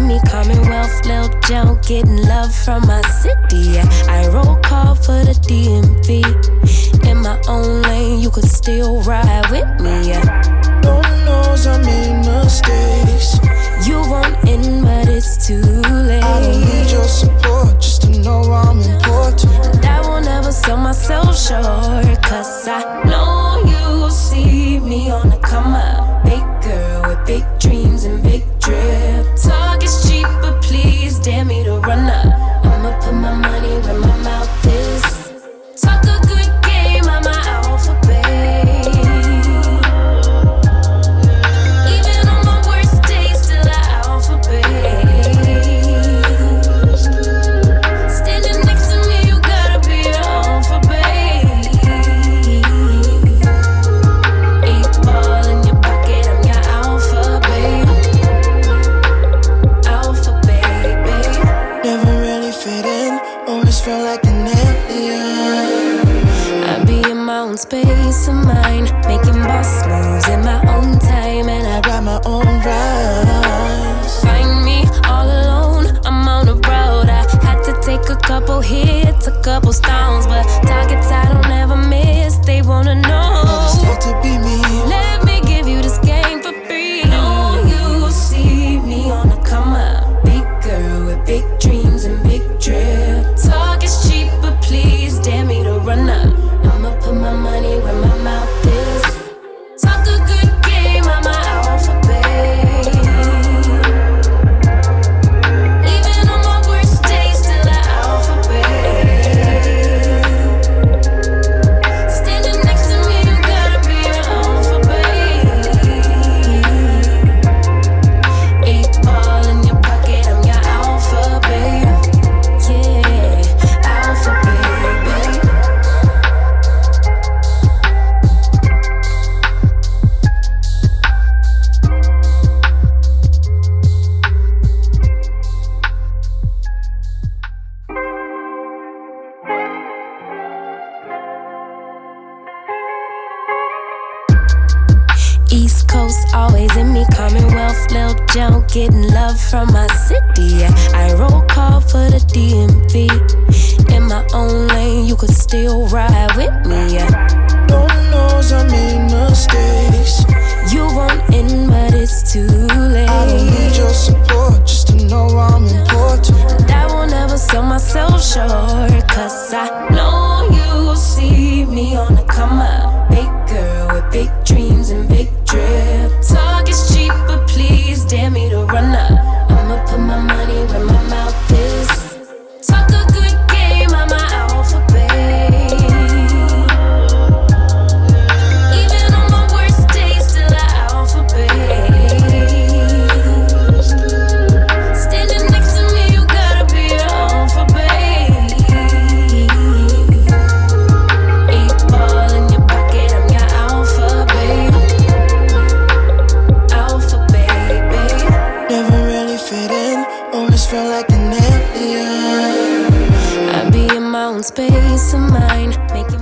in me, Commonwealth, Lil Joe, getting love from my city. I roll call for the DMV. In my own lane, you could still ride with me. Lord knows I made mistakes. You won't in, but it's too late. I don't need your support just to know I'm important. I will never sell myself short, cause I know you see me on the come up. Big girl with big dreams and big drip. Talk is cheap, but please dare me to run up. I'ma put my money where my mouth is. Talk a good game, I'm my alphabet. Even on my worst days, still an alphabet. Standing next to me, you gotta be an alphabet. 8 ball in your pocket, I'm your alphabet. Alphabet, babe. Never really fit in, always felt like an alien. I be in my own space of mind, making boss moves in my own time, and I Ride my own rise. find me all alone. I'm on the road. I had to take a couple hits, a couple stones, but targets I don't ever miss. They wanna know. It's love to be me. Let me give you this game for free. No, you see me on the come up. Big girl with big dreams and big drip. Talk is cheap, but please dare me to run up. I'ma put my money where my mouth is. Talk a good game, I'm my alphabet. Even on my worst days, still an alphabet. Standing next to me, you gotta be an alphabet. 8 ball in your pocket, I'm your alphabet. Yeah, alphabet, babe. East Coast, always in me, Commonwealth, Lil Joe, getting love from my city. I roll call for the DMV. In my own lane, you could still ride with me. Lord knows I made mistakes. You won't in, but it's too late. I don't need your support just to know I'm important. I will never sell myself short, cause I know you see me on the come up. Big girl with big dreams and big drip. Talk is cheap, but please dare me to run up. I'ma put my money where my mouth is. Talk a good game, I'm my alphabet. Even on my worst days, still an alphabet. Standing next to me, you gotta be an alphabet. 8 ball in your pocket, I'm your alphabet. Alphabet, babe. Never really fit in, always felt like an alien. I be in my own space of mind, making.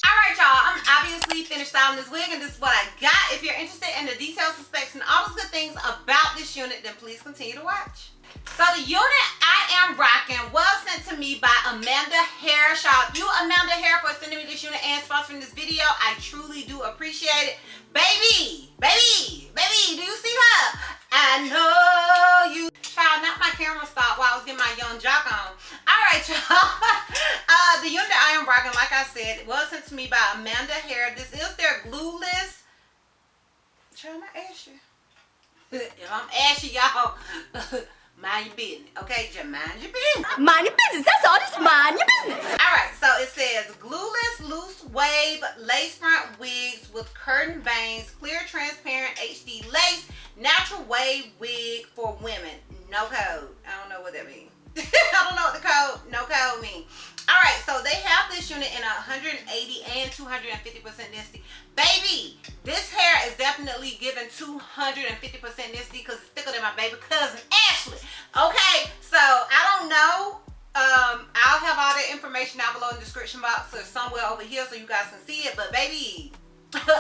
Alright, y'all, I'm obviously finished styling this wig, and this is what I got. If you're interested in the details, specs, and all those good things about this unit, then please continue to watch. So the unit I am rocking was sent to me by Amanda Hair. Shout out you, Amanda Hair, for sending me this unit and sponsoring this video. I truly do appreciate it. Baby, do you see her? I know you. Child, not my camera stopped while I was getting my young jock on. Alright, y'all. The unit I am rocking, like I said, it was sent to me by Amanda Hair. This is their glueless. Child, I asked you. If I'm asking y'all, mind your business, okay? Just mind your business. Mind your business, that's all, just mind your business. Alright, so it says glueless loose wave lace front wigs with curtain veins, clear transparent HD lace, natural wave wig for women. No code. I don't know what that means. I don't know what the code, no code means. Alright, so they have this unit in 180 and 250% density. Baby, this hair is definitely giving 250% density because it's thicker than my baby cousin Ashley. Okay, so I don't know. I'll have all the information down below in the description box or somewhere over here so you guys can see it. But baby,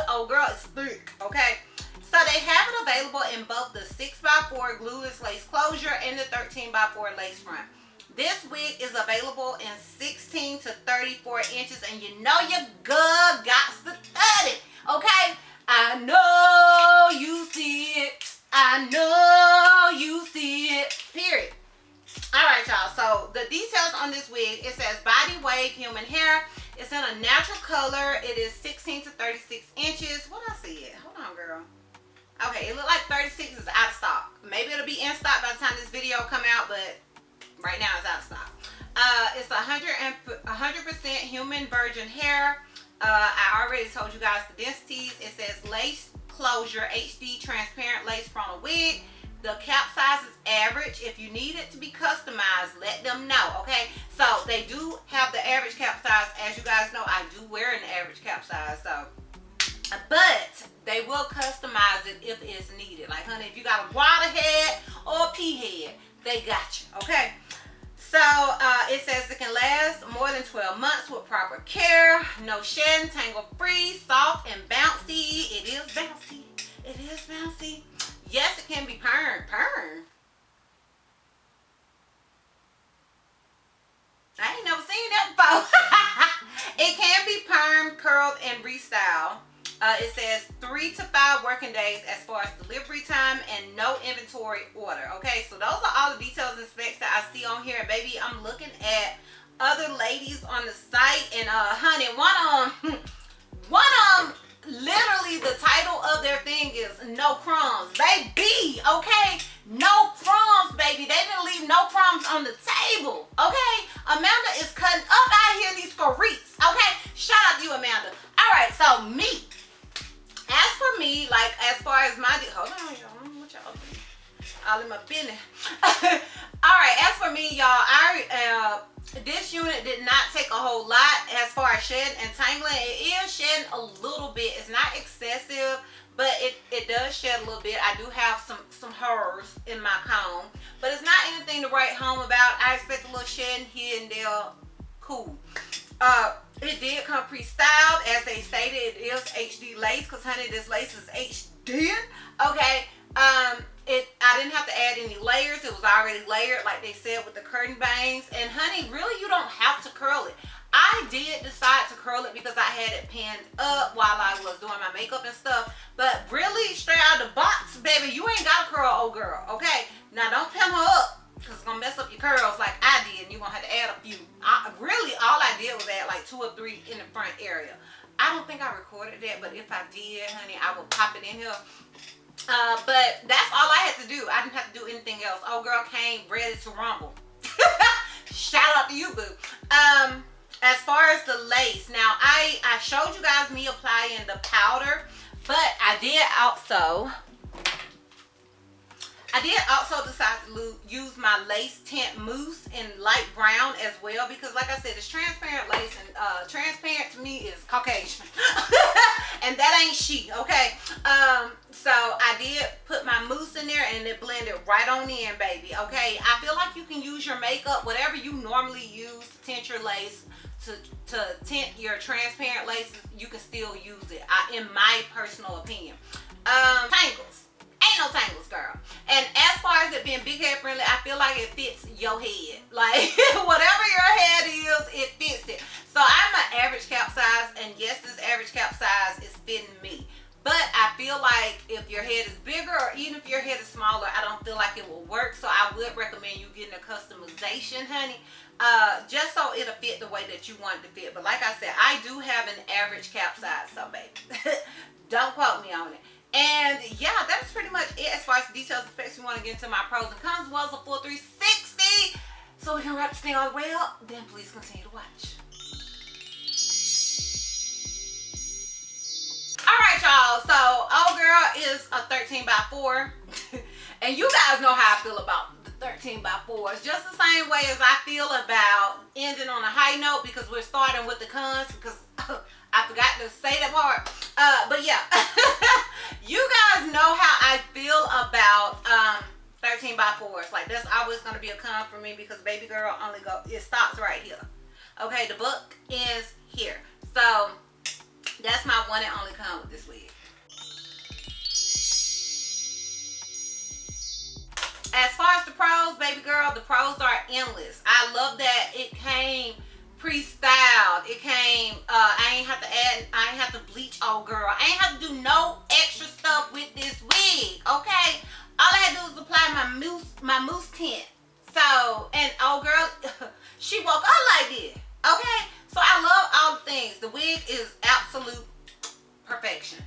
oh girl, it's thick. Okay, so they have available in both the 6x4 glueless lace closure and the 13x4 lace front. This wig is available in 16 to 34 inches, and you know your girl got to cut it, okay? I know you see it. I know you see it. Period. Alright, y'all. So the details on this wig, it says body wave human hair. It's in a natural color. It is 16 to 36 inches. What I see it? Hold on, girl. Okay, it looked like 36 is out of stock. Maybe it'll be in stock by the time this video come out, but right now it's out of stock. It's 100% human virgin hair. I already told you guys the densities. It says lace closure HD transparent lace frontal wig. The cap size is average. If you need it to be customized, let them know, okay? So they do have the average cap size. As you guys know, I do wear an average cap size, so. But they will customize it if it's needed. Like, honey, if you got a water head or a pea head, they got you, okay? So it says it can last more than 12 months with proper care. No shedding, tangle free, soft and bouncy. It is bouncy. It is bouncy. Yes, it can be permed. Perm. I ain't never seen that before. It can be permed, curled, and restyled. It says 3 to 5 working days as far as delivery time and no inventory order. Okay, so those are all the details and specs that I see on here. And baby, I'm looking at other ladies on the site, and honey, one of them, literally the title of their thing is no crumbs, baby. Okay, no crumbs, baby. They didn't leave no crumbs on the table. Okay, Amanda is cutting up out here in these squareets. Okay, shout out to you, Amanda. All right, so me. As for me, like as far as my, hold on, y'all, what y'all doing? All in my business. All right, as for me, y'all, this unit did not take a whole lot as far as shedding and tangling. It is shedding a little bit. It's not excessive, but it does shed a little bit. I do have some hairs in my comb, but it's not anything to write home about. I expect a little shedding here and there. Cool. It did come pre-styled, as they stated. It is HD lace, because honey, this lace is HD. Okay. I didn't have to add any layers. It was already layered, like they said, with the curtain bangs. And honey, really, you don't have to curl it. I did decide to curl it because I had it pinned up while I was doing my makeup and stuff. But really, straight out of the box, baby, you ain't got to curl old girl, okay? Now, don't pin her up, because it's going to mess up your curls like I did, and you're going to have to add a few. Really, all I did was add like 2 or 3 in the front area. I don't think I recorded that, but if I did, honey, I will pop it in here. But that's all I had to do. I didn't have to do anything else. Old girl came ready to rumble. Shout out to you, boo. As far as the lace, now I showed you guys me applying the powder, but I did also decide to use my lace tint mousse in light brown as well, because like I said, it's transparent lace, and transparent to me is Caucasian. And that ain't she, okay? So I did put my mousse in there, and it blended right on in, baby, okay? I feel like you can use your makeup, whatever you normally use to tint your lace, to tint your transparent laces, you can still use it, in my personal opinion. Tangles. Ain't no tangles, girl. And as far as it being big head friendly, I feel like it fits your head. Like, whatever your head is, it fits it. So I'm an average cap size, and yes, this average cap size is fitting me. But I feel like if your head is bigger, or even if your head is smaller, I don't feel like it will work. So I would recommend you getting a customization, honey, just so it'll fit the way that you want it to fit. But like I said, I do have an average cap size, so baby, don't quote me on it. And yeah, that's pretty much it as far as the details and specs. We want to get into my pros and cons as well as a full 360. So we can wrap this thing all the way up. Then please continue to watch. Alright, y'all. So old girl is a 13x4. And you guys know how I feel about the 13x4s. Just the same way as I feel about ending on a high note, because we're starting with the cons, because I forgot to say that part. But yeah, you guys know how I feel about 13x4s. Like, that's always going to be a con for me, because baby girl it stops right here. Okay, the book is here. So that's my one and only con with this wig. as far as the pros, baby girl, the pros are endless. I love that it came pre-styled. It came, I ain't have to bleach, oh girl. I ain't have to do no extra stuff with this wig, okay? All I had to do was apply my mousse tint. So, and oh girl, she woke up like this, okay? So I love all the things. The wig is absolute perfection.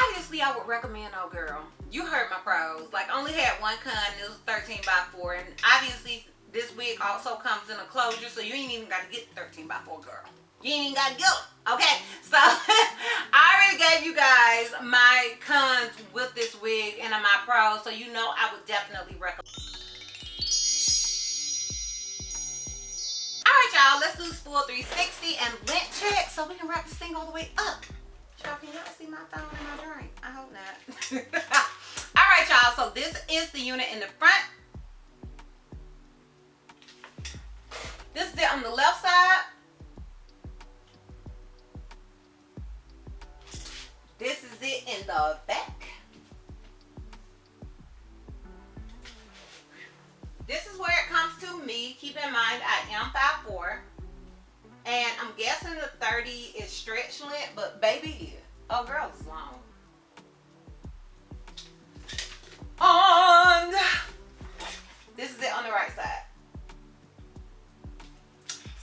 Obviously, I would recommend oh girl. You heard my pros. Like, I only had one con, it was 13x4, and obviously this wig also comes in a closure, so you ain't even got to get 13x4, girl. You ain't even got to go, okay? So, I already gave you guys my cons with this wig and my pros, so you know I would definitely recommend. Alright, y'all, let's do this full 360 and lint check so we can wrap this thing all the way up. Y'all, can y'all see my phone and my drink? I hope not. Alright, y'all, so this is the unit in the front. This is it on the left side. This is it in the back. This is where it comes to me. Keep in mind, I am 5'4". And I'm guessing the 30 is stretch length, but baby, oh girl, it's long. And this is it on the right side.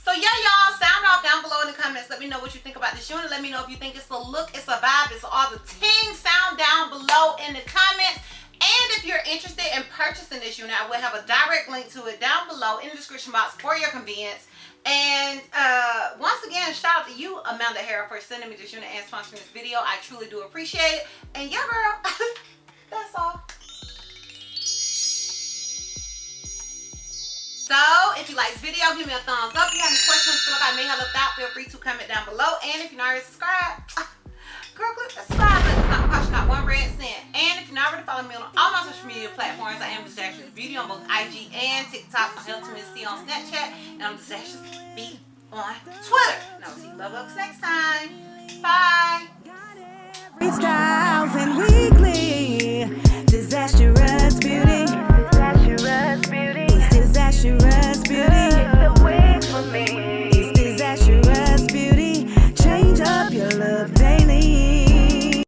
So yeah, y'all, sound off down below in the comments. Let me know what you think about this unit. Let me know if you think it's a look, it's a vibe, it's all the ting. Sound down below in the comments. And if you're interested in purchasing this unit, I will have a direct link to it down below in the description box for your convenience. And once again, shout out to you, Amanda Harrell, for sending me this unit and sponsoring this video. I truly do appreciate it. And yeah, girl, that's all. So, if you like this video, give me a thumbs up. If you have any questions, feel like I may have left out, feel free to comment down below. And if you're not already subscribed, girl, click the subscribe button. It's not costing not one red cent. And if you're not already following me on all my social media platforms, I am DizastrousBeauty on both IG and TikTok. I'm Ultimacy on Snapchat, and I'm DizastrousBeauty on Twitter. And I will see you love next time. Bye. Styles and we